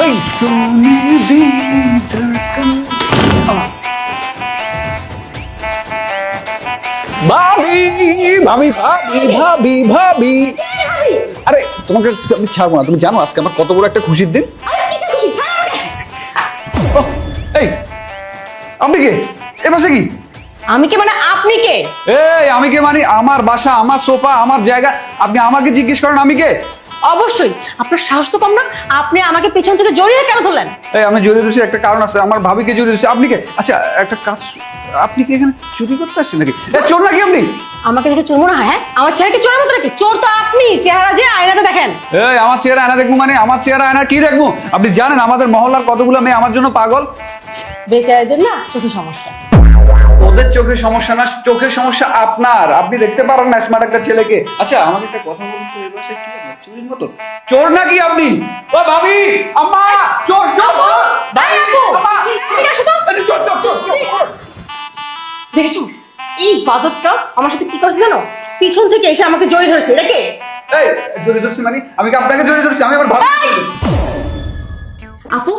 এই তুমি দিল ধড়কন ভাবি ভাবি ভাবি ভাবি ভাবি আরে তোমাকে আমি ছাড়বো না। তুমি জানো আজকে আমার কত বড় একটা খুশির দিন। এই আপনি কে? এ পাশে কি? আমি কে মানে আপনি কে? এই আমি কে মানে আমার বাসা, আমার সোফা, আমার জায়গা। আপনি আমাকে জিজ্ঞেস করেন আমি কে? অবশ্যই। আপনার সাহস তো কম না, আপনি আমাকে পেছন থেকে জড়িয়ে কেন ধরলেন? এই আমি জড়িয়ে ধরেছি একটা কারণ আছে, আমার ভাবিকে জড়িয়ে ধরেছি। আপনি কে? আচ্ছা একটা কাজ, আপনি কি এখানে চুরি করতে আসছেন নাকি? চোর নাকি আপনি? আমাকে দেখে চোর মনে হয়? হ্যাঁ, আমার চেহারা চোরের মতো নাকি? চোর তো আপনি, চেহারা যে আয়নাতে দেখেন। এই আমার চেহারা আয়না দেখবো মানে? আমার চেহারা আয়না কি দেখবো? আপনি জানেন আমাদের মহল্লার কতগুলো মেয়ে আমার জন্য পাগল। বেচারাদের না চোখে সমস্যা। ওদের চোখের সমস্যা না, চোখের সমস্যা আপনার। আপনি দেখতে পারেন না স্মার্ট একটা ছেলেকে। আচ্ছা আমাকে একটা কথা বলুন তো, এই বাসায় কি আপনার চুরির মতো? চোর নাকি আপনি? ও ভাবি, আম্মা, চোর চোর ভাই আপু, এদিকে আসো তো। আরে চোর চোর চোর চোর। দেখেছো এই বাদরটা আমার সাথে কি করছে জানো? পিছন থেকে এসে আমাকে জড়িয়ে ধরেছে। এটা কে? এই জড়িয়ে ধরছি মানে? আমি কি আপনাকে জড়িয়ে ধরছি? আমি আমার ভাবি। আপু,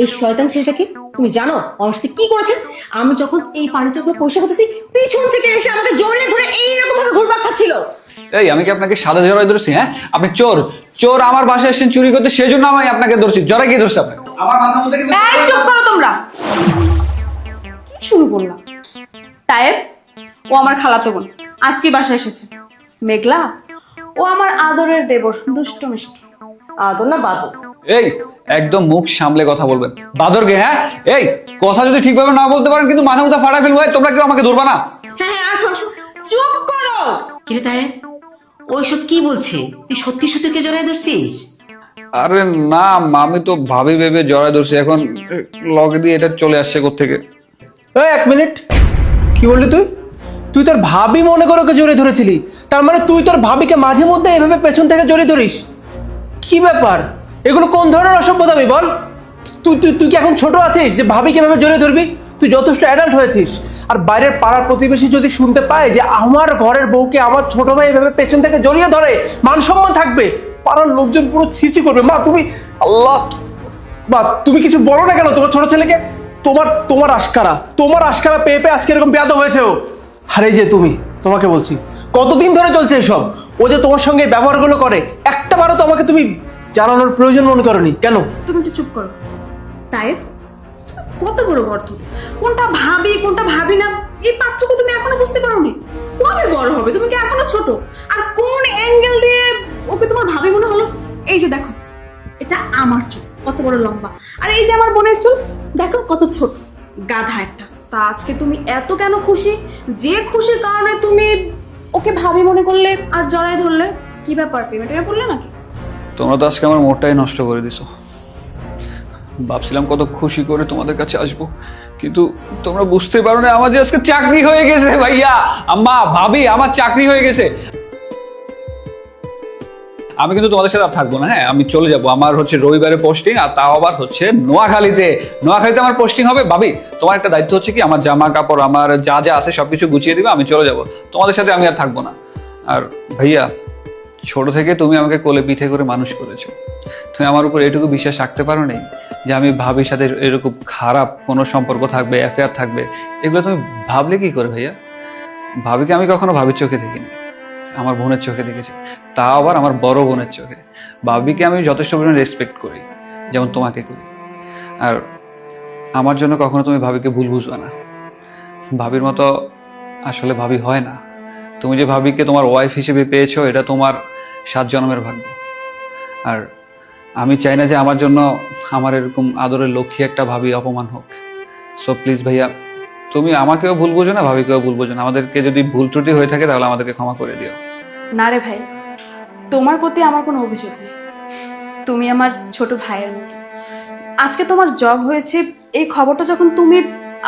এই শয়তান ছেলেটাকে তুমি জানো আমার সাথে কি করেছে? আমি যখন এই ফার্নিচারগুলো পরিষ্কার করতেছি, পিছন থেকে এসে আমাকে জড়িয়ে ধরে এইরকম ভাবে ঘুরপাক খাচ্ছিল। এই আমি কি আপনাকে সাদা জড়াই ধরছি? হ্যাঁ আপনি চোর। চোর আমার বাসায় এসেছেন চুরি করতে, সেই জন্য আমি আপনাকে ধরছি। জড়াই কি ধরছে আপনাকে? আমার মাথার মধ্যে কিন্তু এই চুপ করো তোমরা। কি শুরু করলাম? তায়েব, ও আমার খালাতো বোন, আজকে বাসায় এসেছে। মেঘলা, ও আমার আদরের দেবর, দুষ্ট মিষ্টি। আদর না বাদর? এই একদম মুখ সামলে কথা বলবেন। বাদরকে হ্যাঁ, এই কথা যদি ঠিকভাবে না বলতে পারেন কিন্তু মাথা মুথা ফাটাই ফেলবো। তোমরা কেউ আমাকে ধরবা না। হ্যাঁ হ্যাঁ, আসো আসো। চুপ করো। কিরে তাই ওইসব কি বলছে? তুই সত্যি সত্যি কে জড়াই ধরছিস? আরে না আমি তো ভাবি ভেবে জড়াই ধরছি, এখন লগে দিয়ে এটা চলে আসছে কোত্থেকে। এই এক মিনিট, কি বললি তুই? তুই তোর ভাবি মনে করে ওকে জড়িয়ে ধরেছিলি? তার মানে তুই তোর ভাবিকে মাঝে মধ্যে এভাবে পেছন থেকে জড়িয়ে ধরিস? কি ব্যাপার? এগুলো কোন ধরনের অসভ্যতামি বল? তুই তুই তুই কি এখন ছোট আছিস যে ভাবিকে এভাবে জড়িয়ে ধরবি? তুই যথেষ্ট অ্যাডাল্ট হয়েছিস। আর বাইরের পাড়ার প্রতিবেশী যদি শুনতে পায় যে আমার ঘরের বউকে আমার ছোট ভাই এভাবে পেছন থেকে জড়িয়ে ধরে, মান সম্মান থাকবে? পাড়ার লোকজন পুরো ছিছি করবে। মা তুমি, আল্লাহ, বা তুমি কিছু বলো না কেন তোমার ছোট ছেলেকে? তোমার আশকারা পেয়ে পেয়ে আজকে এরকম বেয়াদব হয়েছে ও। আরে যে তুমি, তোমাকে বলছি কতদিন ধরে চলছে এসব? ও যে তোমার সঙ্গে ব্যবহারগুলো করে, একটা বারও তো আমাকে তুমি জানানোর প্রয়োজন মনে করনি কেন? তুমি একটু চুপ করো। তায়েব, তুমি কত বড় গর্ত! কোনটা ভাবি কোনটা ভাবি না, এই পার্থক্য তুমি এখনো বুঝতে পারোনি? কবে বড় হবে? তুমি কি এখনো ছোট? আর কোন অ্যাঙ্গেল দিয়ে ওকে তোমার ভাবি মনে হলো? এই যে দেখো, এটা আমার চুল কত বড় লম্বা, আর এই যে আমার বোনের চুল দেখো কত ছোট। গাধা একটা। তা আজকে তুমি এত কেন খুশি? যে খুশির কারণে তুমি ওকে ভাবি মনে করলে আর জড়াই ধরলে? কি ব্যাপার, প্রেমে পড়লে নাকি? তোমরা তো আজকে আমার মোড়টাই নষ্ট করে দিছো। ভাবছিলাম কত খুশি করে তোমাদের কাছে আসবো, কিন্তু তোমরা বুঝতে পারো না আমার যে আজকে চাকরি হয়ে গেছে। ভাইয়া, আম্মা, ভাবি, আমার চাকরি হয়ে গেছে। আমি কিন্তু তোমাদের সাথে আর থাকবো না। হ্যাঁ আমি চলে যাব। আমার হচ্ছে রবিবারে পোস্টিং, আর তাও আবার হচ্ছে নোয়াখালীতে। নোয়াখালীতে আমার পোস্টিং হবে। ভাবি তোমার একটা দায়িত্ব হচ্ছে কি, আমার জামা কাপড় আমার যা যা আছে সবকিছু গুছিয়ে দিবে, আমি চলে যাব। তোমাদের সাথে আমি আর থাকবো না। আর ভাইয়া, ছোট থেকে তুমি আমাকে কোলে পিঠে করে মানুষ করেছো। তুমি আমার উপর এটুকু বিশ্বাস রাখতে পারো নি যে আমি ভাবির সাথে এরকম খারাপ কোনো সম্পর্ক থাকবে, অ্যাফেয়ার থাকবে? এগুলো তুমি ভাবলে কি করে ভাইয়া? ভাবিকে আমি কখনো ভাবির চোখে দেখিনি, আমার বোনের চোখে দেখেছি, তাও আবার আমার বড় বোনের চোখে। ভাবিকে আমি যথেষ্ট পরিমাণে রেসপেক্ট করি, যেমন তোমাকে করি। আর আমার জন্য কখনো তুমি ভাবিকে ভুল বুঝবে না। ভাবির মতো আসলে ভাবি হয় না। তুমি যে ভাবিকে তোমার ওয়াইফ হিসেবে পেয়েছো, এটা তোমার 7 জন্মের ভাগ্য। আর আমি চাই না যে আমার জন্য আমার এরকম আদরের লক্ষ্মী একটা ভাবি অপমান হোক। সো প্লিজ ভাইয়া, তুমি আমাকেও ভুল বোঝো না, ভাবিকেও ভুল বোঝো না। আমাদেরকে যদি ভুল ত্রুটি হয়ে থাকে তাহলে আমাদেরকে ক্ষমা করে দিও। না রে ভাই, তোমার প্রতি আমার কোনো অভিযোগ নেই। তুমি আমার ছোট ভাইয়ের মতো। আজকে তোমার জব হয়েছে, এই খবরটা যখন তুমি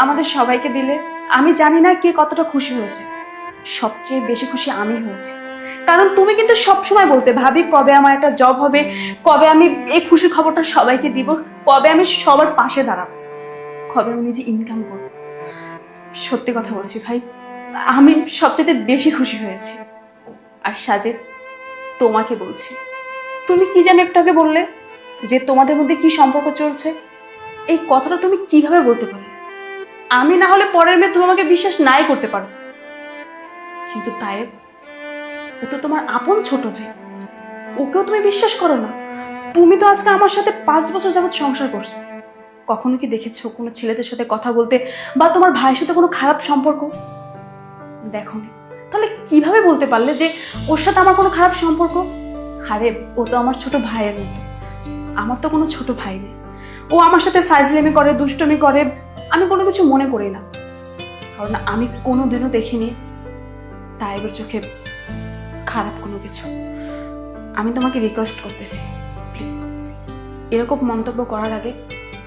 আমাদের সবাইকে দিলে, আমি জানি না কে কতটা খুশি হয়েছে। সবচেয়ে বেশি খুশি আমি হয়েছি, কারণ তুমি কিন্তু সবসময় বলতে, ভাবি কবে আমার একটা জব হবে, কবে আমি এই খুশির খবরটা সবাইকে দিব, কবে আমি সবার পাশে দাঁড়াবো, কবে আমি নিজে ইনকাম করব। সত্যি কথা বলছি ভাই, আমি সবচেয়ে বেশি খুশি হয়েছি। আর সাজেদ, তোমাকে বলছি, তুমি কি জানো একটু আগে বললে যে তোমাদের মধ্যে কি সম্পর্ক চলছে এই কথাটা তুমি কিভাবে বলতে পারো? আমি না হলে পরের মেয়ে তুমি আমাকে বিশ্বাস নাই করতে পারো, কিন্তু তায়েব ও তো তোমার আপন ছোট ভাই, ওকেও তুমি বিশ্বাস করো না? তুমি তো আজকে আমার সাথে 5 বছর যাবত সংসার করছো, কখনো কি দেখেছো কোনো ছেলেদের সাথে কথা বলতে বা তোমার ভাইয়ের সাথে কোনো খারাপ সম্পর্ক? দেখোনি, তাহলে কিভাবে বলতে পারলে যে ওর সাথে আমার কোনো খারাপ সম্পর্ক? আরে ও তো আমার ছোট ভাইয়ের মতো, আমার তো কোনো ছোট ভাই নেই। ও আমার সাথে ফাজলামি করে, দুষ্টমি করে, আমি কোনো কিছু মনে করি না, কারণ আমি কোনোদিনও দেখিনি তাইবের চোখে খারাপ কোনো কিছু। আমি তোমাকে রিকোয়েস্ট করতেছি, প্লিজ এরকম মন্তব্য করার আগে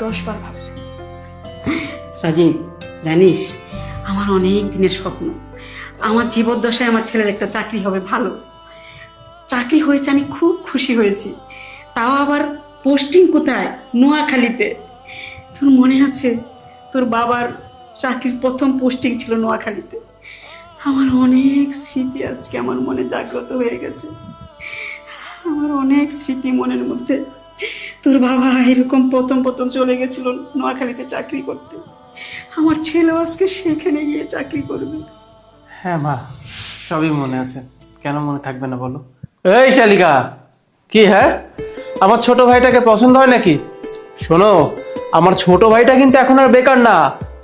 10 বার ভাববে। সাজিদ, জানিস আমার অনেক দিনের স্বপ্ন, আমার জীবদ্দশায় আমার ছেলের একটা চাকরি হবে, ভালো চাকরি হয়েছে, আমি খুব খুশি হয়েছি। তাও আবার পোস্টিং কোথায়? নোয়াখালীতে। তোর মনে আছে তোর বাবার চাকরির প্রথম পোস্টিং ছিল নোয়াখালীতে? আমার অনেক স্মৃতি আজকে আমার মনে জাগ্রত হয়ে গেছে, আমার অনেক স্মৃতি মনের মধ্যে। তোর বাবা এরকম প্রথম চলে গেছিল নোয়াখালীতে চাকরি করতে, আমার ছেলেও আজকে সেখানে গিয়ে চাকরি করবে। হ্যাঁ মা, সবই মনে আছে, কেন মনে থাকবে না বলো? এই শালিকা, কি হ্যাঁ আমার ছোট ভাইটাকে পছন্দ হয় নাকি? শোনো, আমার ছোট ভাইটা কিন্তু এখন আর বেকার না,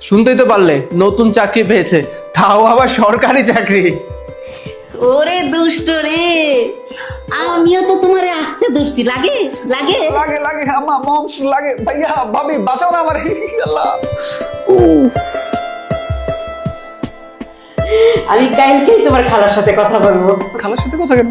শুনতেই তো পারলে নতুন চাকরি পেয়েছে, তাও আবার সরকারি চাকরি। ওরে দুষ্ট রে, আমিও তো তোমারে আসতে ধরছি, লাগে লাগে লাগে লাগে আম্মা, মমস লাগে, ভাইয়া ভাবি বাঁচাও না আমার, আল্লাহ। আমি কালকেই তোমার খালার সাথে কথা বলবো। খালার সাথে কথা কেন?